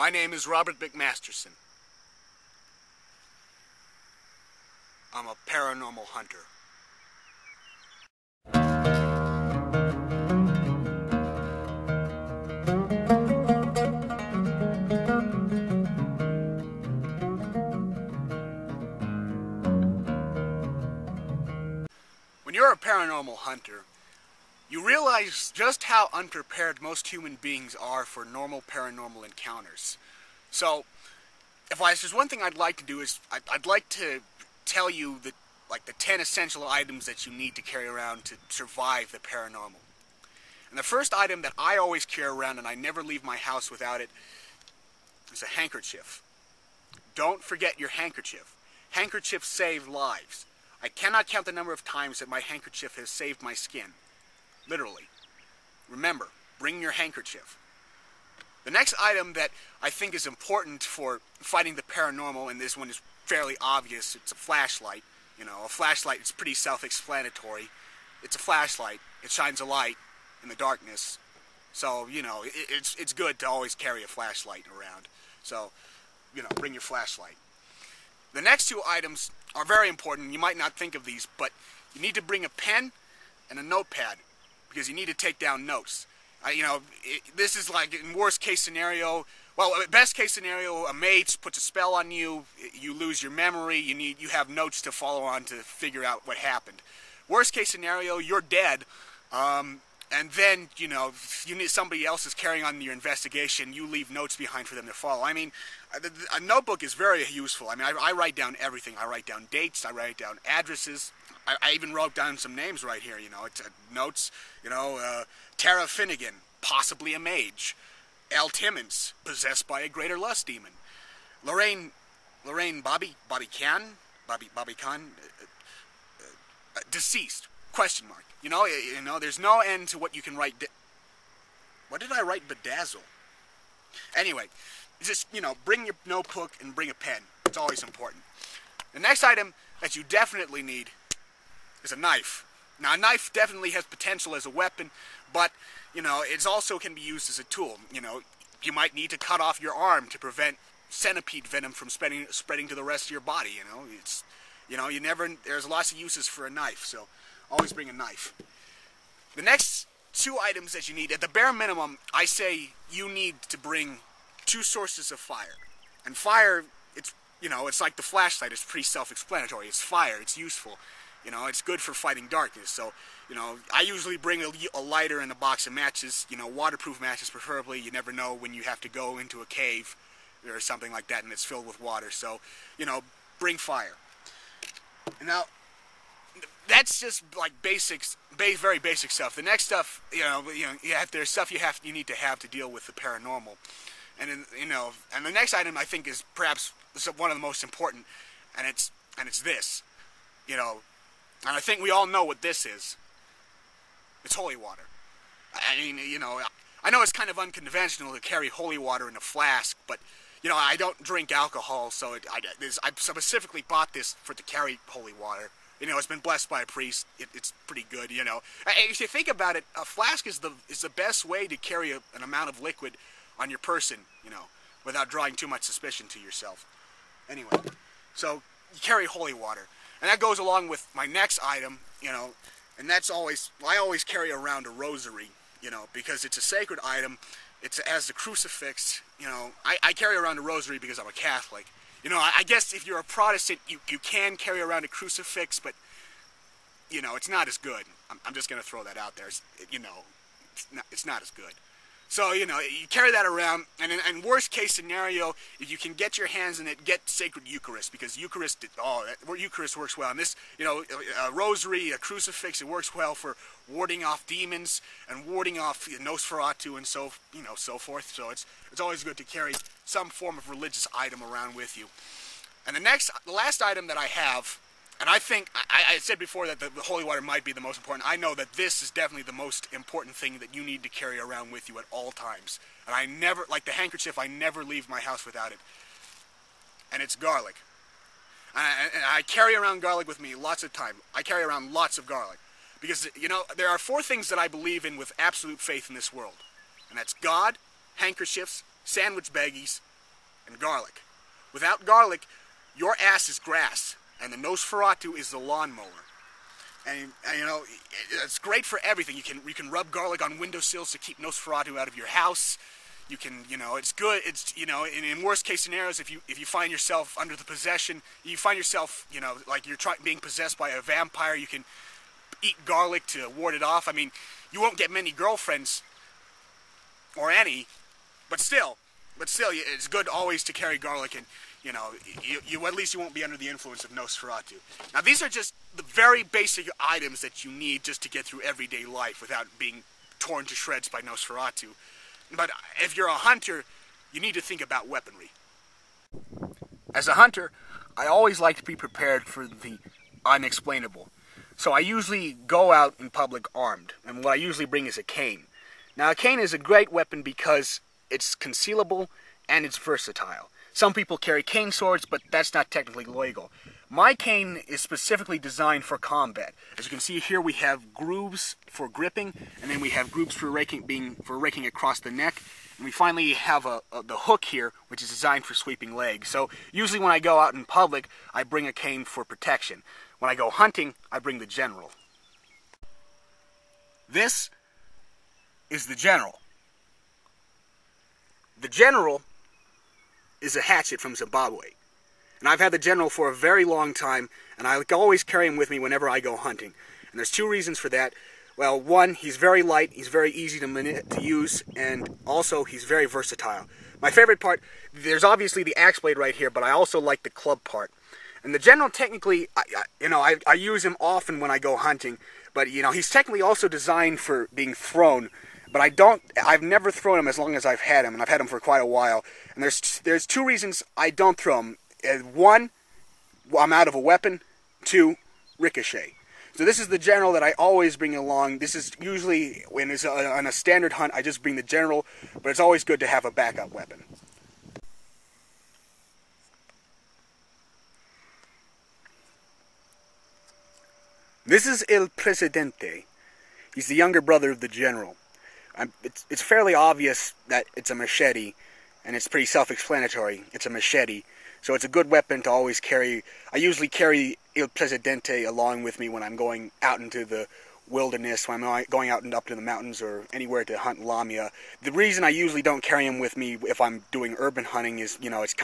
My name is Robert McMasterson. I'm a paranormal hunter. When you're a paranormal hunter, you realize just how unprepared most human beings are for normal paranormal encounters. So, if there's one thing I'd like to do is, I'd like to tell you the 10 essential items that you need to carry around to survive the paranormal. And the first item that I always carry around, and I never leave my house without it, is a handkerchief. Don't forget your handkerchief. Handkerchiefs save lives. I cannot count the number of times that my handkerchief has saved my skin. Literally. Remember, bring your handkerchief. The next item that I think is important for fighting the paranormal, and this one is fairly obvious, it's a flashlight. You know, a flashlight is pretty self-explanatory. It's a flashlight. It shines a light in the darkness. So, you know, it's good to always carry a flashlight around. So, you know, bring your flashlight. The next two items are very important. You might not think of these, but you need to bring a pen and a notepad, because you need to take down notes. This is like in worst case scenario. Well, best case scenario, a mate puts a spell on you. You lose your memory. You have notes to follow on to figure out what happened. Worst case scenario, you're dead. And then, you need somebody else is carrying on your investigation. You leave notes behind for them to follow. I mean, a notebook is very useful. I mean, I write down everything. I write down dates. I write down addresses. I even wrote down some names right here. It's notes. Tara Finnegan, possibly a mage. L. Timmons, possessed by a greater lust demon. Lorraine Bobby Khan, deceased, question mark. There's no end to what you can write. What did I write? Bedazzle. Anyway, just, bring your notebook and bring a pen. It's always important. The next item that you definitely need is a knife. Now, a knife definitely has potential as a weapon, but, it also can be used as a tool. You might need to cut off your arm to prevent centipede venom from spreading to the rest of your body, there's lots of uses for a knife, so always bring a knife. The next two items that you need, at the bare minimum, I say you need to bring 2 sources of fire. And fire, it's like the flashlight, it's pretty self-explanatory. It's fire, it's useful. It's good for fighting darkness. So, I usually bring a lighter and a box of matches, waterproof matches preferably. You never know when you have to go into a cave or something like that and it's filled with water. So, bring fire. Now, that's just like basics, very basic stuff. The next stuff, there's stuff you need to have to deal with the paranormal. And and the next item I think is perhaps one of the most important, and it's this, and I think we all know what this is. It's holy water. I mean, I know it's kind of unconventional to carry holy water in a flask, but, I don't drink alcohol, so I specifically bought this to carry holy water. It's been blessed by a priest. It's pretty good, If you think about it, a flask is the best way to carry an amount of liquid on your person, without drawing too much suspicion to yourself. Anyway, so you carry holy water. And that goes along with my next item, and I always carry around a rosary, because it's a sacred item. It has the crucifix, I carry around a rosary because I'm a Catholic. I guess if you're a Protestant, you can carry around a crucifix, but, it's not as good. I'm just going to throw that out there. It's not as good. So, you carry that around, and in worst case scenario, if you can get your hands in it, get sacred Eucharist, because Eucharist works well. And this, a rosary, a crucifix, it works well for warding off demons and warding off Nosferatu and so forth. So it's always good to carry some form of religious item around with you. And the last item that I have, and I think, I said before that the holy water might be the most important. I know that this is definitely the most important thing that you need to carry around with you at all times. And I never, like the handkerchief, I never leave my house without it. And it's garlic. And I carry around garlic with me lots of time. I carry around lots of garlic. Because, there are 4 things that I believe in with absolute faith in this world. And that's God, handkerchiefs, sandwich baggies, and garlic. Without garlic, your ass is grass, and the Nosferatu is the lawnmower. And you know, it's great for everything. You can rub garlic on windowsills to keep Nosferatu out of your house. You can, you know, it's good. It's, you know, in worst case scenarios, if you find yourself under the possession, you find yourself, you know, like you're being possessed by a vampire, you can eat garlic to ward it off. I mean, you won't get many girlfriends, or any, but still, it's good always to carry garlic, and you know, at least you won't be under the influence of Nosferatu. Now, these are just the very basic items that you need just to get through everyday life without being torn to shreds by Nosferatu. But if you're a hunter, you need to think about weaponry. As a hunter, I always like to be prepared for the unexplainable. So I usually go out in public armed, and what I usually bring is a cane. Now, a cane is a great weapon because it's concealable and it's versatile. Some people carry cane swords, but that's not technically legal. My cane is specifically designed for combat. As you can see here, we have grooves for gripping, and then we have grooves for raking across the neck. And we finally have the hook here, which is designed for sweeping legs. So usually when I go out in public, I bring a cane for protection. When I go hunting, I bring the general. This is the general. The general is a hatchet from Zimbabwe. And I've had the general for a very long time, and I always carry him with me whenever I go hunting. And there's two reasons for that. Well, one, he's very light, he's very easy to use, and also he's very versatile. My favorite part, there's obviously the axe blade right here, but I also like the club part. And the general, technically, I use him often when I go hunting, but you know, he's technically also designed for being thrown. But I've never thrown him as long as I've had him, and I've had him for quite a while. And there's two reasons I don't throw him. One, I'm out of a weapon. Two, ricochet. So this is the general that I always bring along. This is usually, when it's on a standard hunt, I just bring the general, but it's always good to have a backup weapon. This is El Presidente. He's the younger brother of the general. It's fairly obvious that it's a machete, and it's pretty self-explanatory. It's a machete, so it's a good weapon to always carry. I usually carry El Presidente along with me when I'm going out into the wilderness, when I'm going out and up to the mountains or anywhere to hunt lamia. The reason I usually don't carry him with me if I'm doing urban hunting is, you know, it's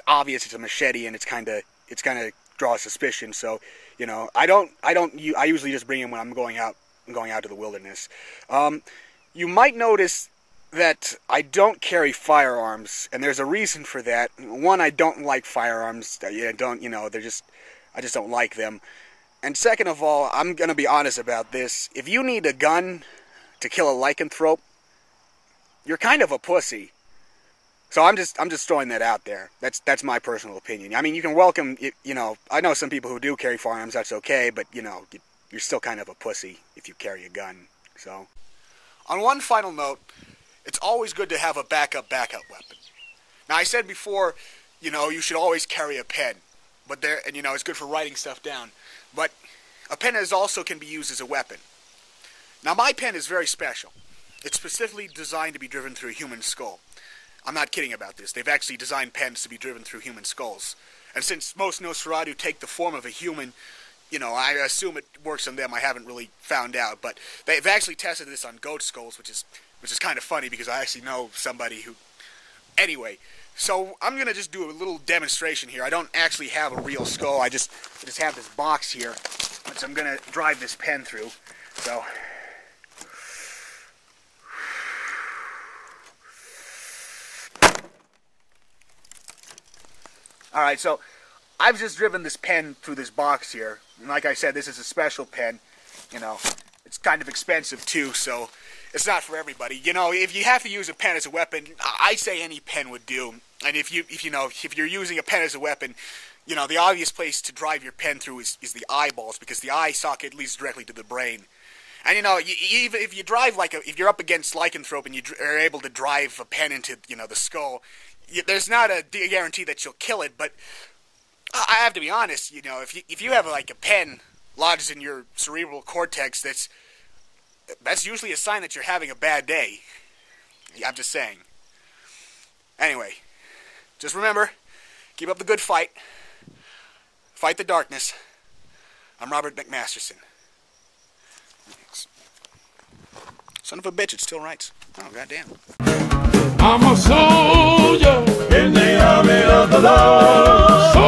obvious it's a machete, and it's kind of draw suspicion. So, you know, I usually just bring him when I'm going out to the wilderness. You might notice that I don't carry firearms, and there's a reason for that. One, I don't like firearms. I just don't like them. And second of all, I'm gonna be honest about this. If you need a gun to kill a lycanthrope, you're kind of a pussy. So I'm just throwing that out there. That's my personal opinion. I mean, you can welcome, you know, I know some people who do carry firearms. That's okay, but you know, you're still kind of a pussy if you carry a gun. So. On one final note, it's always good to have a backup weapon. Now, I said before, you know, you should always carry a pen, and you know, it's good for writing stuff down. But a pen also can be used as a weapon. Now, my pen is very special. It's specifically designed to be driven through a human skull. I'm not kidding about this. They've actually designed pens to be driven through human skulls. And since most Nosferatu take the form of a human, you know, I assume it works on them. I haven't really found out, but they've actually tested this on goat skulls, which is kind of funny because I actually know somebody who. Anyway, so I'm gonna just do a little demonstration here. I don't actually have a real skull. I just have this box here, which I'm gonna drive this pen through. So. All right, so I've just driven this pen through this box here. And like I said, this is a special pen. You know, it's kind of expensive too, so it's not for everybody. You know, if you have to use a pen as a weapon, I say any pen would do. And if you're using a if a weapon, you know, the obvious place to drive your pen through is the eyeballs, because the eye socket leads directly to the brain. And you know, even if you drive if you're up against lycanthrope and you are able to drive a pen into, you know, the skull, there's not a guarantee that you'll kill it, but I have to be honest, you know, if you have like a pen lodged in your cerebral cortex, that's usually a sign that you're having a bad day. I'm just saying. Anyway, Just remember, keep up the good fight. Fight the darkness. I'm Robert McMasterson. Son of a bitch, it still writes. Oh, goddamn. I'm a soldier in the army of the Lord.